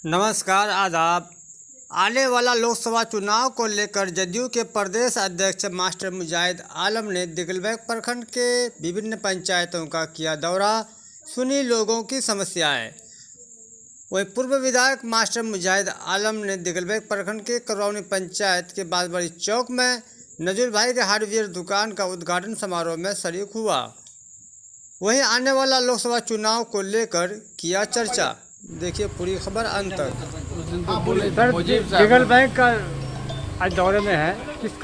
नमस्कार, आदाब। आने वाला लोकसभा चुनाव को लेकर जदयू के प्रदेश अध्यक्ष मास्टर मुजाहिद आलम ने दिगलबैग प्रखंड के विभिन्न पंचायतों का किया दौरा, सुनी लोगों की समस्याएं। वहीं पूर्व विधायक मास्टर मुजाहिद आलम ने दिगलबैग प्रखंड के करौनी पंचायत के बाजबड़ी चौक में नजूर भाई के हार्डवेयर दुकान का उद्घाटन समारोह में शरीक हुआ। वहीं आने वाला लोकसभा चुनाव को लेकर किया चर्चा। देखिए पूरी खबर अंत तक। दिगलबैग का आज दौरे में है, किस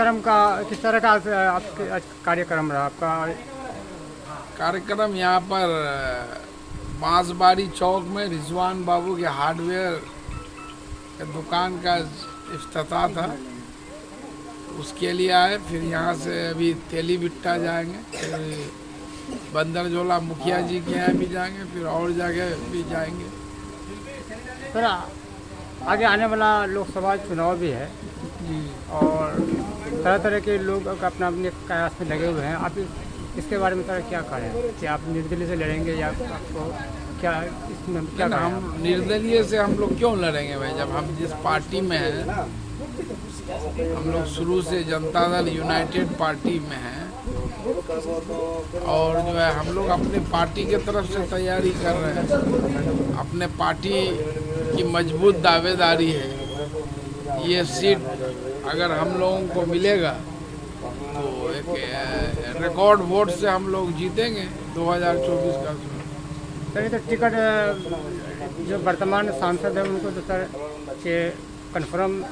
तरह का आपके कार्यक्रम रहा आपका? कार्यक्रम यहाँ पर बांसबाड़ी चौक में रिजवान बाबू के हार्डवेयर के दुकान का इफ्तिताह था, उसके लिए आए। फिर यहाँ से अभी तेली बिट्टा जाएंगे, फिर बंदरजोला मुखिया जी के यहाँ भी जाएंगे, फिर और जगह भी जाएंगे। सर, आगे आने वाला लोकसभा चुनाव भी है और तरह तरह के लोग अपना अपने प्रयास में लगे हुए हैं। आप इसके बारे में सर क्या करें कि आप निर्दलीय से लड़ेंगे या आपको क्या इसमें क्या हम निर्दलीय से हम लोग क्यों लड़ेंगे भाई? जब हम जिस पार्टी में हैं, हम लोग शुरू से जनता दल यूनाइटेड पार्टी में हैं और जो है हम लोग अपने पार्टी के तरफ से तैयारी कर रहे हैं। अपने पार्टी की मजबूत दावेदारी है। ये सीट अगर हम लोगों को मिलेगा तो एक रिकॉर्ड वोट से हम लोग जीतेंगे 2024 का चुनाव। सर, तो टिकट जो वर्तमान सांसद है उनको तो सर के कन्फर्म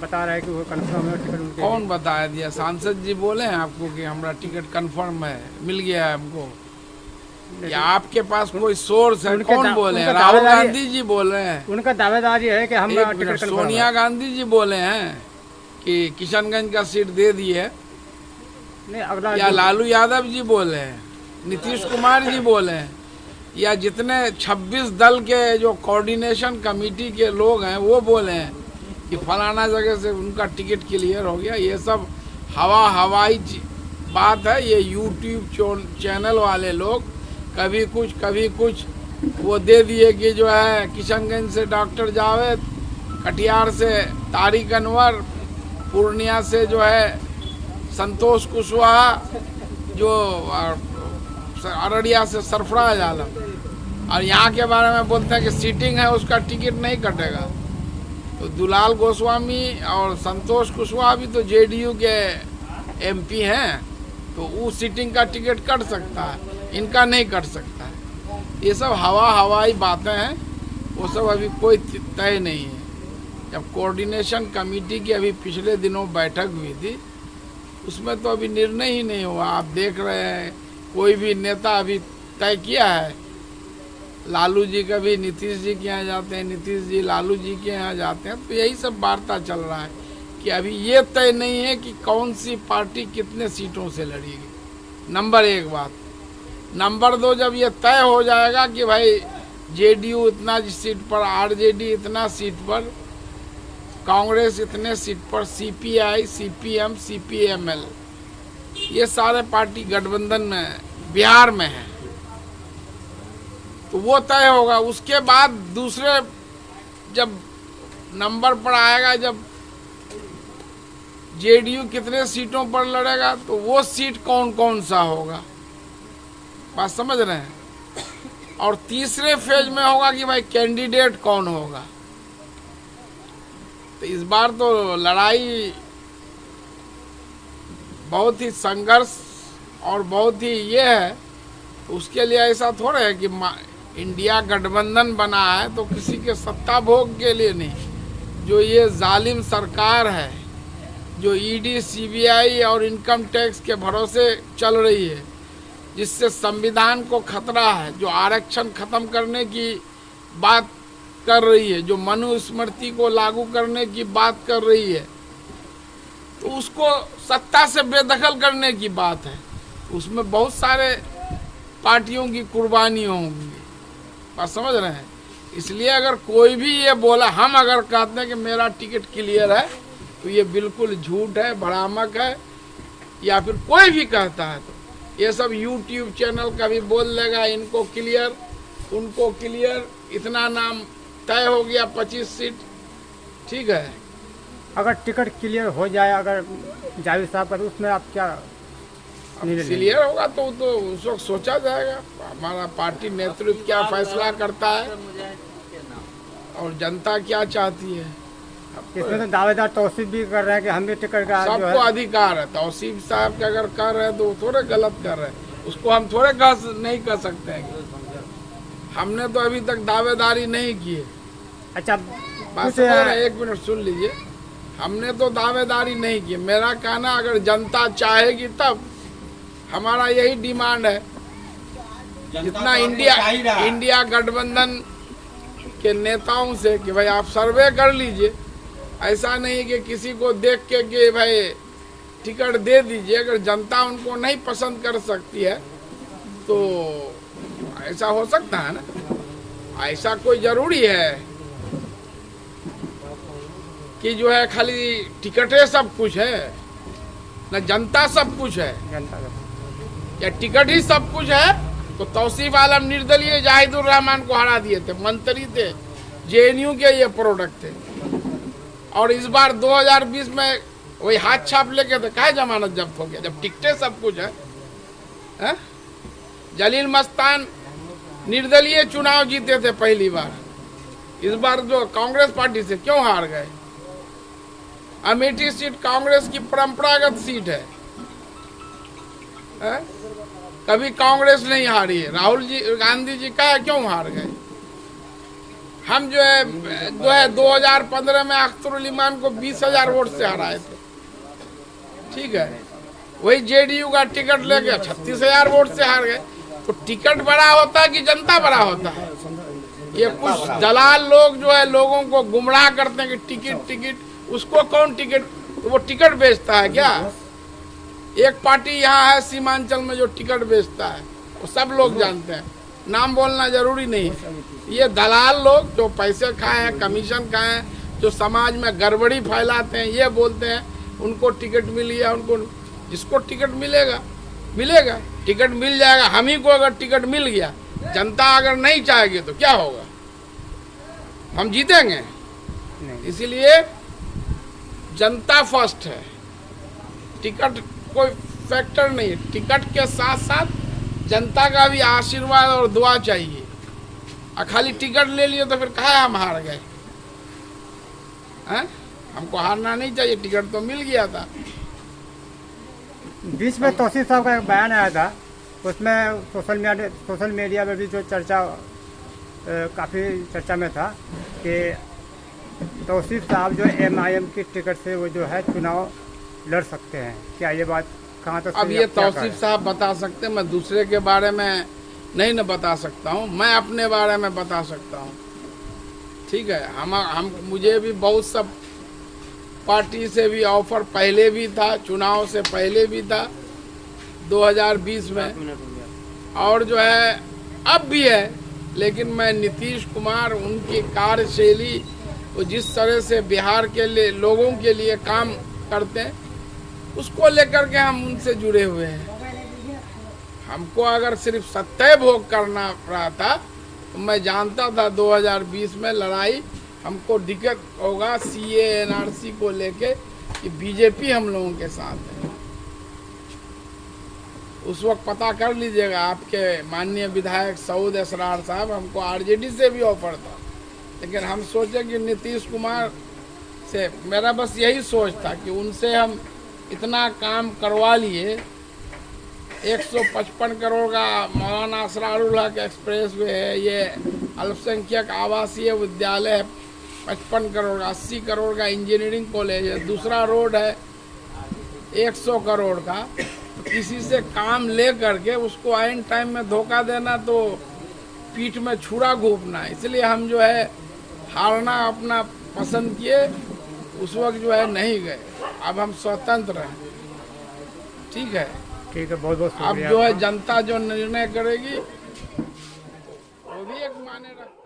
बता रहा है कि वो कन्फर्म है टिकट उनके। कौन बताया दिया? सांसद जी बोले हैं आपको कि हमारा टिकट कन्फर्म है, मिल गया है हमको? या आपके पास कोई सोर्स है? कौन बोले हैं? राहुल गांधी जी बोल रहे हैं। उनका दावेदारी है कि हम टिकट सोनिया गांधी जी बोले हैं कि किशनगंज का सीट दे दी है। नहीं, अगला या लालू यादव जी बोले हैं, नीतीश कुमार जी बोले हैं, या जितने 26 दल के जो कोऑर्डिनेशन कमेटी के लोग हैं वो बोले हैं कि फलाना जगह से उनका टिकट क्लियर हो गया। ये सब हवाई बात है। ये यूट्यूब चैनल वाले लोग कभी कुछ वो दे दिए कि जो है किशनगंज से डॉक्टर जावेद, कटिहार से तारिक अनवर, पूर्णिया से जो है संतोष कुशवाहा, जो अररिया से सरफराज आलम, और यहाँ के बारे में बोलते हैं कि सीटिंग है उसका टिकट नहीं कटेगा। तो दुलाल गोस्वामी और संतोष कुशवाहा भी तो जेडीयू के एमपी हैं, तो उस सीटिंग का टिकट कट सकता है, इनका नहीं कट सकता है। ये सब हवाई बातें हैं, वो सब अभी कोई तय नहीं है। जब कोऑर्डिनेशन कमेटी की अभी पिछले दिनों बैठक हुई थी, उसमें तो अभी निर्णय ही नहीं हुआ। आप देख रहे हैं कोई भी नेता अभी तय किया है? लालू जी कभी नीतीश जी के यहाँ जाते हैं, नीतीश जी लालू जी के यहाँ जाते हैं, तो यही सब वार्ता चल रहा है कि अभी ये तय नहीं है कि कौन सी पार्टी कितने सीटों से लड़ेगी। नंबर एक बात। नंबर दो, जब ये तय हो जाएगा कि भाई जेडीयू इतना सीट पर, आरजेडी इतना सीट पर, कांग्रेस इतने सीट पर, सीपीआई, सीपीएम, सीपीएमएल, ये सारे पार्टी गठबंधन में बिहार में है, तो वो तय होगा। उसके बाद दूसरे जब नंबर पर आएगा, जब जेडीयू कितने सीटों पर लड़ेगा, तो वो सीट कौन कौन सा होगा, बात समझ रहे हैं? और तीसरे फेज में होगा कि भाई कैंडिडेट कौन होगा। तो इस बार तो लड़ाई बहुत ही संघर्ष और बहुत ही ये है। उसके लिए ऐसा थोड़ा है कि इंडिया गठबंधन बना है तो किसी के सत्ता भोग के लिए नहीं। जो ये जालिम सरकार है, जो ईडी, सीबीआई और इनकम टैक्स के भरोसे चल रही है, जिससे संविधान को खतरा है, जो आरक्षण खत्म करने की बात कर रही है, जो मनुस्मृति को लागू करने की बात कर रही है, तो उसको सत्ता से बेदखल करने की बात है। उसमें बहुत सारे पार्टियों की कुर्बानी होंगी, बात समझ रहे हैं? इसलिए अगर कोई भी ये बोला, हम अगर कहते हैं कि मेरा टिकट क्लियर है, तो ये बिल्कुल झूठ है, भ्रामक है। या फिर कोई भी कहता है तो ये सब यूट्यूब चैनल का भी बोल लेगा, इनको क्लियर, उनको क्लियर, इतना नाम तय हो गया 25 सीट, ठीक है। अगर टिकट क्लियर हो जाए, अगर जावेद साहब का, तो उसमें आप क्या निर्णय लेंगे? क्लियर होगा तो उस वक्त सोचा जाएगा, हमारा पार्टी नेतृत्व क्या फैसला करता है और जनता क्या चाहती है। इसमें तो दावेदार तौसीफ भी कर रहे हैं कि हम भी टिकट का जो सबको है, अधिकार है। तौसीफ साहब के अगर कर रहे हैं तो वो थोड़े गलत कर रहे हैं, उसको हम थोड़े नहीं कर सकते हैं। हमने तो अभी तक दावेदारी नहीं की है। अच्छा बात कुछ समझ रहे हैं? एक मिनट सुन लीजिए, हमने तो दावेदारी नहीं की। मेरा कहना, अगर जनता चाहेगी तब, हमारा यही डिमांड है। जितना इंडिया गठबंधन के नेताओं से कि भाई आप सर्वे कर लीजिए, ऐसा नहीं कि किसी को देख के कि भाई टिकट दे दीजिए। अगर जनता उनको नहीं पसंद कर सकती है तो ऐसा हो सकता है ना। ऐसा कोई जरूरी है कि जो है खाली टिकटें सब कुछ है, न जनता सब कुछ है। जनता का या टिकट ही सब कुछ है तो तौसीफ आलम निर्दलीय जाहिदुर रहमान को हरा दिए थे, मंत्री थे, जेएनयू के ये प्रोडक्ट थे। और इस बार 2020 में वही हाथ छाप लेके थे, काहे जमानत जब्त हो गया जब टिकटें सब कुछ है? जलील मस्तान निर्दलीय चुनाव जीते थे पहली बार, इस बार जो कांग्रेस पार्टी से क्यों हार गए? अमेठी सीट कांग्रेस की परंपरागत सीट है? कभी कांग्रेस नहीं हारी है। राहुल जी गांधी जी का क्यों हार गए? हम जो है 2015 में अख्तरुल ईमान को 20,000 वोट से हराए थे, ठीक है। वही जेडीयू का टिकट लेके 36,000 वोट से हार गए। तो टिकट बड़ा होता है कि जनता बड़ा होता है? ये कुछ दलाल लोग जो है लोगों को गुमराह करते हैं कि टिकट, उसको कौन टिकट, तो वो टिकट बेचता है क्या? एक पार्टी यहाँ है सीमांचल में जो टिकट बेचता है, वो सब लोग जानते हैं, नाम बोलना जरूरी नहीं है। ये दलाल लोग जो पैसे खाए हैं, कमीशन खाए हैं, जो समाज में गड़बड़ी फैलाते हैं, ये बोलते हैं उनको टिकट मिल गया, उनको, जिसको टिकट मिलेगा, टिकट मिल जाएगा। हम ही को अगर टिकट मिल गया, जनता अगर नहीं चाहेगी तो क्या होगा? हम जीतेंगे? इसीलिए जनता फर्स्ट है, टिकट कोई फैक्टर नहीं है। टिकट के साथ साथ जनता का भी आशीर्वाद और दुआ चाहिए। और खाली टिकट ले लिए तो फिर कहा हम हार गए? हमको हारना नहीं चाहिए, टिकट तो मिल गया था। बीच में तौसीफ साहब का एक बयान आया था, उसमें सोशल मीडिया में भी जो चर्चा काफ़ी चर्चा में था कि तौसीफ साहब जो MIM की टिकट से वो जो है चुनाव लड़ सकते हैं। क्या ये बात कहाँ तक? अब ये तौसीफ साहब बता सकते हैं, मैं दूसरे के बारे में नहीं न बता सकता हूँ, मैं अपने बारे में बता सकता हूँ, ठीक है। हम मुझे भी बहुत सब पार्टी से भी ऑफर पहले भी था, चुनाव से पहले भी था 2020 में, और जो है अब भी है। लेकिन मैं नीतीश कुमार, उनकी कार्यशैली, वो जिस तरह से बिहार के लिए लोगों के लिए काम करते हैं, उसको लेकर के हम उनसे जुड़े हुए हैं। हमको अगर सिर्फ सत्य भोग करना पड़ा था तो मैं जानता था 2020 में लड़ाई हमको दिक्कत होगा CA NRC को लेके, कि बीजेपी हम लोगों के साथ है। उस वक्त पता कर लीजिएगा, आपके माननीय विधायक सऊद असरार साहब, हमको RJD से भी ऑफर था, लेकिन हम सोचे कि नीतीश कुमार से, मेरा बस यही सोच था कि उनसे हम इतना काम करवा लिए। 155 करोड़ का मौलाना असरारुल हक एक्सप्रेस वे है, ये अल्पसंख्यक आवासीय विद्यालय है 55 करोड़ का, 80 करोड़ का इंजीनियरिंग कॉलेज है, दूसरा रोड है 100 करोड़ का। तो किसी से काम ले करके उसको आइन टाइम में धोखा देना तो पीठ में छुरा घोंपना है। इसलिए हम जो है हारना अपना पसंद किए, उस वक्त जो है नहीं गए। अब हम स्वतंत्र हैं, ठीक है। ठीक है, बहुत बहुत अब जो है जनता जो निर्णय करेगी वो भी एक मायने रखता है।